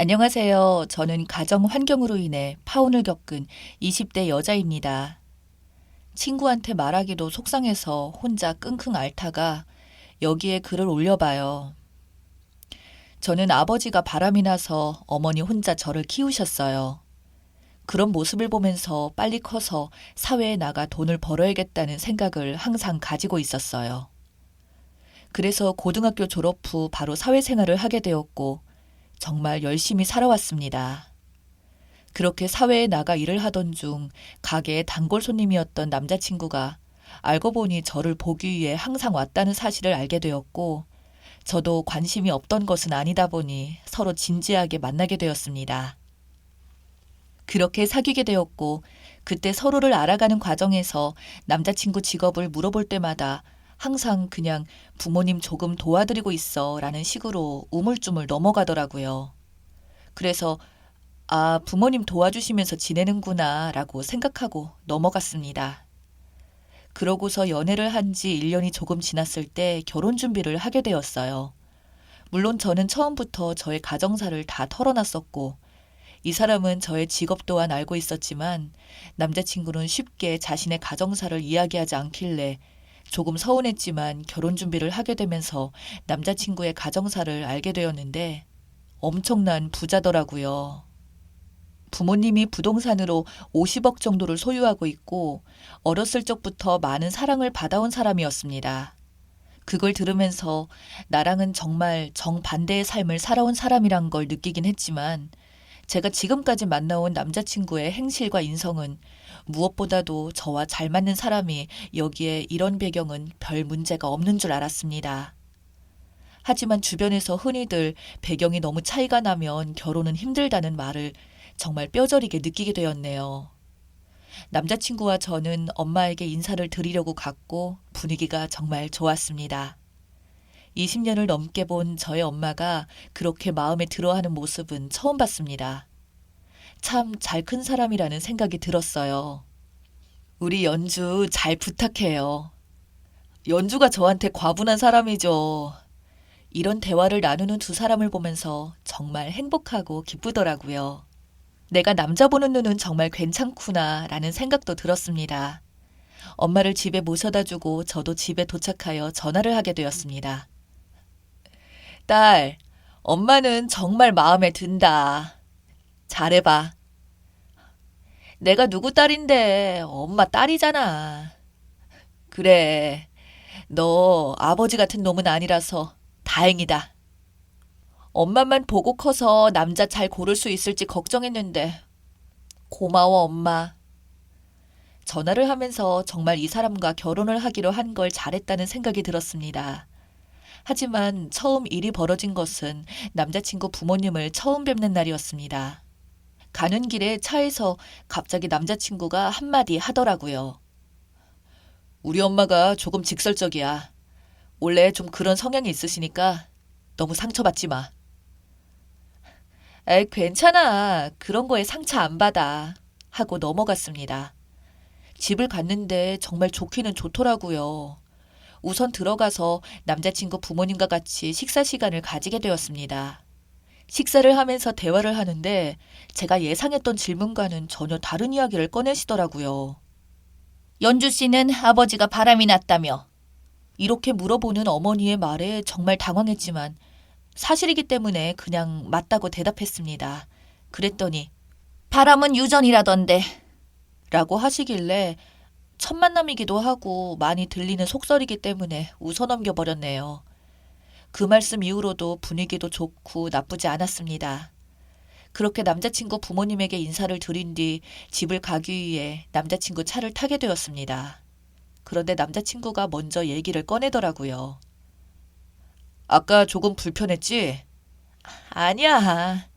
안녕하세요. 저는 가정 환경으로 인해 파혼을 겪은 20대 여자입니다. 친구한테 말하기도 속상해서 혼자 끙끙 앓다가 여기에 글을 올려봐요. 저는 아버지가 바람이 나서 어머니 혼자 저를 키우셨어요. 그런 모습을 보면서 빨리 커서 사회에 나가 돈을 벌어야겠다는 생각을 항상 가지고 있었어요. 그래서 고등학교 졸업 후 바로 사회생활을 하게 되었고 정말 열심히 살아왔습니다. 그렇게 사회에 나가 일을 하던 중 가게의 단골 손님이었던 남자친구가 알고 보니 저를 보기 위해 항상 왔다는 사실을 알게 되었고, 저도 관심이 없던 것은 아니다 보니 서로 진지하게 만나게 되었습니다. 그렇게 사귀게 되었고, 그때 서로를 알아가는 과정에서 남자친구 직업을 물어볼 때마다 항상 그냥 부모님 조금 도와드리고 있어 라는 식으로 우물쭈물 넘어가더라고요. 그래서 부모님 도와주시면서 지내는구나 라고 생각하고 넘어갔습니다. 그러고서 연애를 한 지 1년이 조금 지났을 때 결혼 준비를 하게 되었어요. 물론 저는 처음부터 저의 가정사를 다 털어놨었고, 이 사람은 저의 직업 또한 알고 있었지만 남자친구는 쉽게 자신의 가정사를 이야기하지 않길래 조금 서운했지만 결혼 준비를 하게 되면서 남자친구의 가정사를 알게 되었는데 엄청난 부자더라고요. 부모님이 부동산으로 50억 정도를 소유하고 있고 어렸을 적부터 많은 사랑을 받아온 사람이었습니다. 그걸 들으면서 나랑은 정말 정반대의 삶을 살아온 사람이란 걸 느끼긴 했지만 제가 지금까지 만나온 남자친구의 행실과 인성은 무엇보다도 저와 잘 맞는 사람이 여기에 이런 배경은 별 문제가 없는 줄 알았습니다. 하지만 주변에서 흔히들 배경이 너무 차이가 나면 결혼은 힘들다는 말을 정말 뼈저리게 느끼게 되었네요. 남자친구와 저는 엄마에게 인사를 드리려고 갔고 분위기가 정말 좋았습니다. 20년을 넘게 본 저의 엄마가 그렇게 마음에 들어하는 모습은 처음 봤습니다. 참 잘 큰 사람이라는 생각이 들었어요. 우리 연주 잘 부탁해요. 연주가 저한테 과분한 사람이죠. 이런 대화를 나누는 두 사람을 보면서 정말 행복하고 기쁘더라고요. 내가 남자 보는 눈은 정말 괜찮구나 라는 생각도 들었습니다. 엄마를 집에 모셔다 주고 저도 집에 도착하여 전화를 하게 되었습니다. 딸, 엄마는 정말 마음에 든다. 잘해봐. 내가 누구 딸인데 엄마 딸이잖아. 그래, 너 아버지 같은 놈은 아니라서 다행이다. 엄마만 보고 커서 남자 잘 고를 수 있을지 걱정했는데 고마워 엄마. 전화를 하면서 정말 이 사람과 결혼을 하기로 한 걸 잘했다는 생각이 들었습니다. 하지만 처음 일이 벌어진 것은 남자친구 부모님을 처음 뵙는 날이었습니다. 가는 길에 차에서 갑자기 남자친구가 한마디 하더라고요. 우리 엄마가 조금 직설적이야. 원래 좀 그런 성향이 있으시니까 너무 상처받지 마. 에이, 괜찮아. 그런 거에 상처 안 받아. 하고 넘어갔습니다. 집을 갔는데 정말 좋기는 좋더라고요. 우선 들어가서 남자친구 부모님과 같이 식사 시간을 가지게 되었습니다. 식사를 하면서 대화를 하는데 제가 예상했던 질문과는 전혀 다른 이야기를 꺼내시더라고요. 연주 씨는 아버지가 바람이 났다며? 이렇게 물어보는 어머니의 말에 정말 당황했지만 사실이기 때문에 그냥 맞다고 대답했습니다. 그랬더니 바람은 유전이라던데 라고 하시길래 첫 만남이기도 하고 많이 들리는 속설이기 때문에 웃어 넘겨버렸네요. 그 말씀 이후로도 분위기도 좋고 나쁘지 않았습니다. 그렇게 남자친구 부모님에게 인사를 드린 뒤 집을 가기 위해 남자친구 차를 타게 되었습니다. 그런데 남자친구가 먼저 얘기를 꺼내더라고요. 아까 조금 불편했지? 아니야.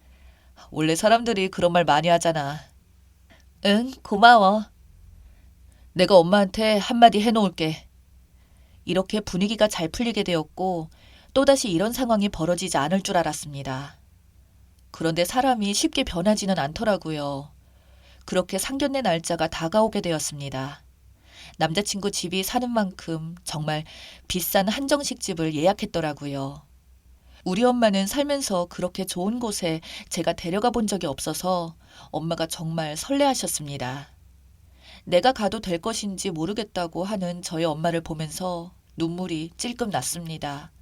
원래 사람들이 그런 말 많이 하잖아. 응, 고마워. 내가 엄마한테 한마디 해놓을게. 이렇게 분위기가 잘 풀리게 되었고 또다시 이런 상황이 벌어지지 않을 줄 알았습니다. 그런데 사람이 쉽게 변하지는 않더라고요. 그렇게 상견례 날짜가 다가오게 되었습니다. 남자친구 집이 사는 만큼 정말 비싼 한정식 집을 예약했더라고요. 우리 엄마는 살면서 그렇게 좋은 곳에 제가 데려가 본 적이 없어서 엄마가 정말 설레하셨습니다. 내가 가도 될 것인지 모르겠다고 하는 저희 엄마를 보면서 눈물이 찔끔 났습니다.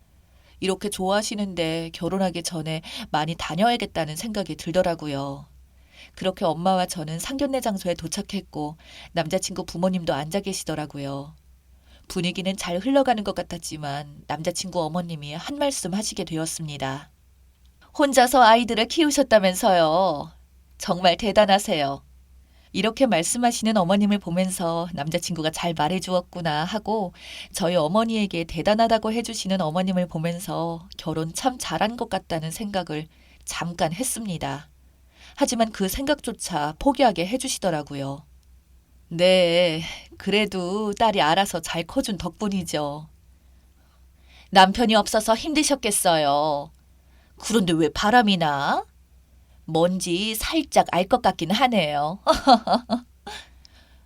이렇게 좋아하시는데 결혼하기 전에 많이 다녀야겠다는 생각이 들더라고요. 그렇게 엄마와 저는 상견례 장소에 도착했고 남자친구 부모님도 앉아 계시더라고요. 분위기는 잘 흘러가는 것 같았지만 남자친구 어머님이 한 말씀 하시게 되었습니다. 혼자서 아이들을 키우셨다면서요. 정말 대단하세요. 이렇게 말씀하시는 어머님을 보면서 남자친구가 잘 말해주었구나 하고 저희 어머니에게 대단하다고 해주시는 어머님을 보면서 결혼 참 잘한 것 같다는 생각을 잠깐 했습니다. 하지만 그 생각조차 포기하게 해주시더라고요. 네, 그래도 딸이 알아서 잘 커준 덕분이죠. 남편이 없어서 힘드셨겠어요. 그런데 왜 바람이 나? 뭔지 살짝 알 것 같긴 하네요.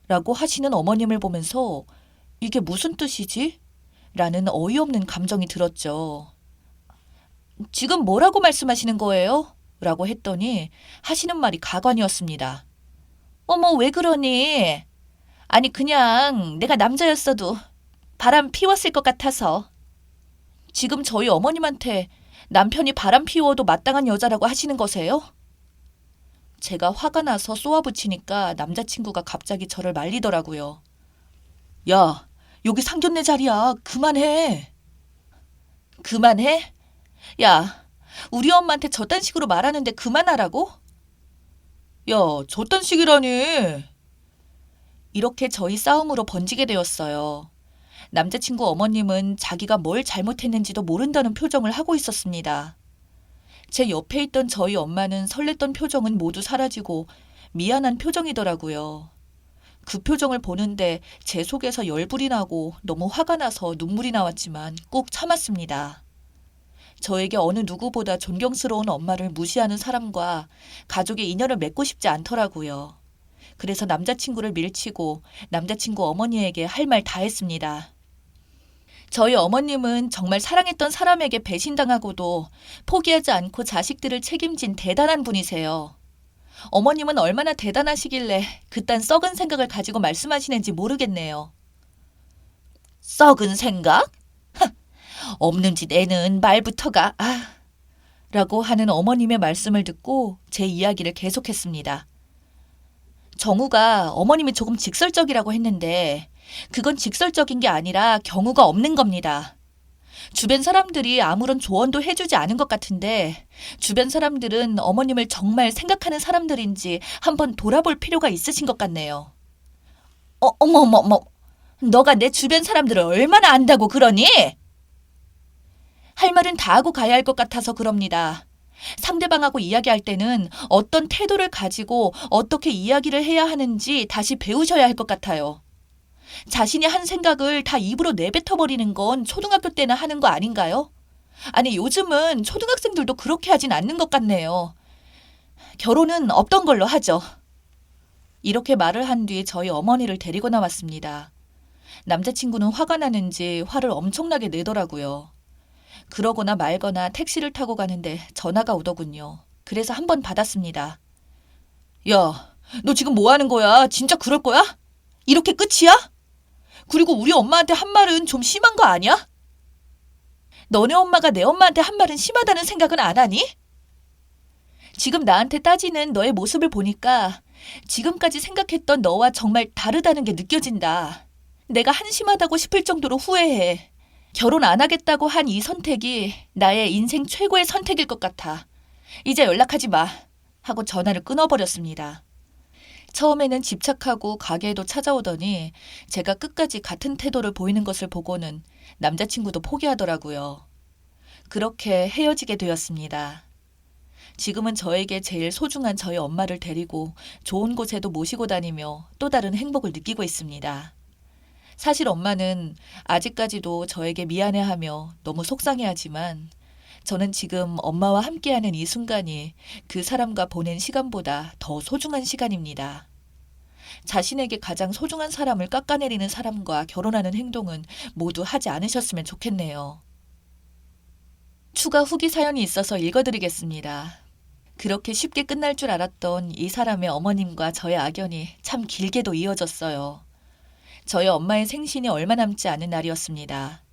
라고 하시는 어머님을 보면서 이게 무슨 뜻이지? 라는 어이없는 감정이 들었죠. 지금 뭐라고 말씀하시는 거예요? 라고 했더니 하시는 말이 가관이었습니다. 어머, 왜 그러니? 아니, 그냥 내가 남자였어도 바람 피웠을 것 같아서. 지금 저희 어머님한테 남편이 바람 피워도 마땅한 여자라고 하시는 거세요? 제가 화가 나서 쏘아붙이니까 남자친구가 갑자기 저를 말리더라고요. 야, 여기 상견례 자리야. 그만해. 그만해? 야, 우리 엄마한테 저딴 식으로 말하는데 그만하라고? 야, 저딴 식이라니. 이렇게 저희 싸움으로 번지게 되었어요. 남자친구 어머님은 자기가 뭘 잘못했는지도 모른다는 표정을 하고 있었습니다. 제 옆에 있던 저희 엄마는 설렜던 표정은 모두 사라지고 미안한 표정이더라고요. 그 표정을 보는데 제 속에서 열불이 나고 너무 화가 나서 눈물이 나왔지만 꾹 참았습니다. 저에게 어느 누구보다 존경스러운 엄마를 무시하는 사람과 가족의 인연을 맺고 싶지 않더라고요. 그래서 남자친구를 밀치고 남자친구 어머니에게 할 말 다 했습니다. 저희 어머님은 정말 사랑했던 사람에게 배신당하고도 포기하지 않고 자식들을 책임진 대단한 분이세요. 어머님은 얼마나 대단하시길래 그딴 썩은 생각을 가지고 말씀하시는지 모르겠네요. 썩은 생각? 없는 짓 애는 말부터가 라고 하는 어머님의 말씀을 듣고 제 이야기를 계속했습니다. 정우가 어머님이 조금 직설적이라고 했는데 그건 직설적인 게 아니라 경우가 없는 겁니다. 주변 사람들이 아무런 조언도 해주지 않은 것 같은데 주변 사람들은 어머님을 정말 생각하는 사람들인지 한번 돌아볼 필요가 있으신 것 같네요. 어머머머, 너가 내 주변 사람들을 얼마나 안다고 그러니? 할 말은 다 하고 가야 할 것 같아서 그럽니다. 상대방하고 이야기할 때는 어떤 태도를 가지고 어떻게 이야기를 해야 하는지 다시 배우셔야 할 것 같아요. 자신이 한 생각을 다 입으로 내뱉어버리는 건 초등학교 때나 하는 거 아닌가요? 아니, 요즘은 초등학생들도 그렇게 하진 않는 것 같네요. 결혼은 없던 걸로 하죠. 이렇게 말을 한 뒤 저희 어머니를 데리고 나왔습니다. 남자친구는 화가 나는지 화를 엄청나게 내더라고요. 그러거나 말거나 택시를 타고 가는데 전화가 오더군요. 그래서 한 번 받았습니다. 야, 너 지금 뭐 하는 거야? 진짜 그럴 거야? 이렇게 끝이야? 그리고 우리 엄마한테 한 말은 좀 심한 거 아니야? 너네 엄마가 내 엄마한테 한 말은 심하다는 생각은 안 하니? 지금 나한테 따지는 너의 모습을 보니까 지금까지 생각했던 너와 정말 다르다는 게 느껴진다. 내가 한심하다고 싶을 정도로 후회해. 결혼 안 하겠다고 한 이 선택이 나의 인생 최고의 선택일 것 같아. 이제 연락하지 마. 하고 전화를 끊어버렸습니다. 처음에는 집착하고 가게에도 찾아오더니 제가 끝까지 같은 태도를 보이는 것을 보고는 남자친구도 포기하더라고요. 그렇게 헤어지게 되었습니다. 지금은 저에게 제일 소중한 저희 엄마를 데리고 좋은 곳에도 모시고 다니며 또 다른 행복을 느끼고 있습니다. 사실 엄마는 아직까지도 저에게 미안해하며 너무 속상해하지만 저는 지금 엄마와 함께하는 이 순간이 그 사람과 보낸 시간보다 더 소중한 시간입니다. 자신에게 가장 소중한 사람을 깎아내리는 사람과 결혼하는 행동은 모두 하지 않으셨으면 좋겠네요. 추가 후기 사연이 있어서 읽어드리겠습니다. 그렇게 쉽게 끝날 줄 알았던 이 사람의 어머님과 저의 악연이 참 길게도 이어졌어요. 저희 엄마의 생신이 얼마 남지 않은 날이었습니다.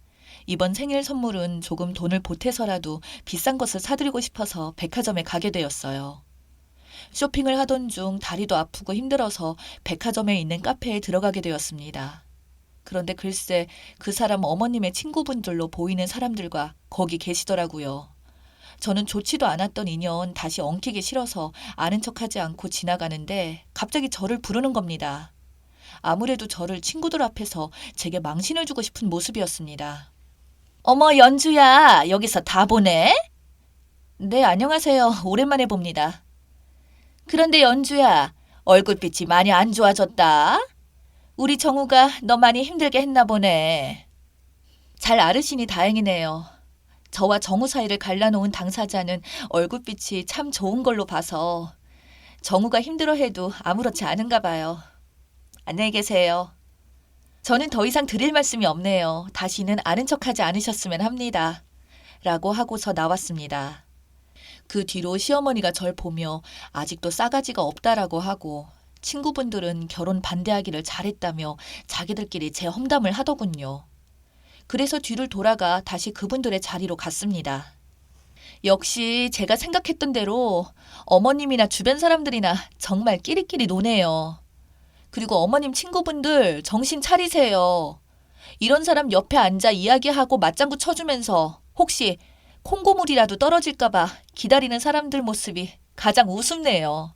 이번 생일 선물은 조금 돈을 보태서라도 비싼 것을 사드리고 싶어서 백화점에 가게 되었어요. 쇼핑을 하던 중 다리도 아프고 힘들어서 백화점에 있는 카페에 들어가게 되었습니다. 그런데 글쎄 그 사람 어머님의 친구분들로 보이는 사람들과 거기 계시더라고요. 저는 좋지도 않았던 인연 다시 엉키기 싫어서 아는 척하지 않고 지나가는데 갑자기 저를 부르는 겁니다. 아무래도 저를 친구들 앞에서 제게 망신을 주고 싶은 모습이었습니다. 어머, 연주야, 여기서 다 보네? 네, 안녕하세요. 오랜만에 봅니다. 그런데 연주야, 얼굴빛이 많이 안 좋아졌다. 우리 정우가 너 많이 힘들게 했나 보네. 잘 앓으시니 다행이네요. 저와 정우 사이를 갈라놓은 당사자는 얼굴빛이 참 좋은 걸로 봐서 정우가 힘들어해도 아무렇지 않은가 봐요. 안녕히 계세요. 저는 더 이상 드릴 말씀이 없네요. 다시는 아는 척하지 않으셨으면 합니다. 라고 하고서 나왔습니다. 그 뒤로 시어머니가 절 보며 아직도 싸가지가 없다라고 하고 친구분들은 결혼 반대하기를 잘했다며 자기들끼리 제 험담을 하더군요. 그래서 뒤를 돌아가 다시 그분들의 자리로 갔습니다. 역시 제가 생각했던 대로 어머님이나 주변 사람들이나 정말 끼리끼리 노네요. 그리고 어머님 친구분들 정신 차리세요. 이런 사람 옆에 앉아 이야기하고 맞장구 쳐주면서 혹시 콩고물이라도 떨어질까봐 기다리는 사람들 모습이 가장 우습네요.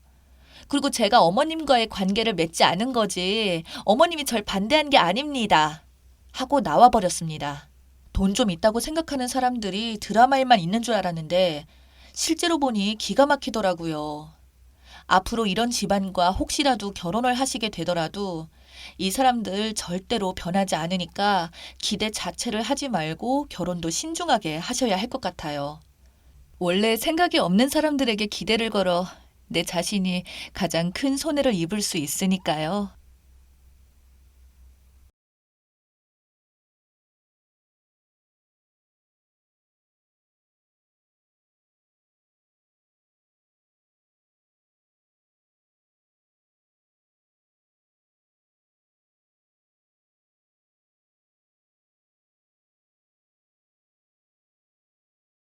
그리고 제가 어머님과의 관계를 맺지 않은 거지 어머님이 절 반대한 게 아닙니다. 하고 나와버렸습니다. 돈 좀 있다고 생각하는 사람들이 드라마에만 있는 줄 알았는데 실제로 보니 기가 막히더라고요. 앞으로 이런 집안과 혹시라도 결혼을 하시게 되더라도 이 사람들 절대로 변하지 않으니까 기대 자체를 하지 말고 결혼도 신중하게 하셔야 할 것 같아요. 원래 생각이 없는 사람들에게 기대를 걸어 내 자신이 가장 큰 손해를 입을 수 있으니까요.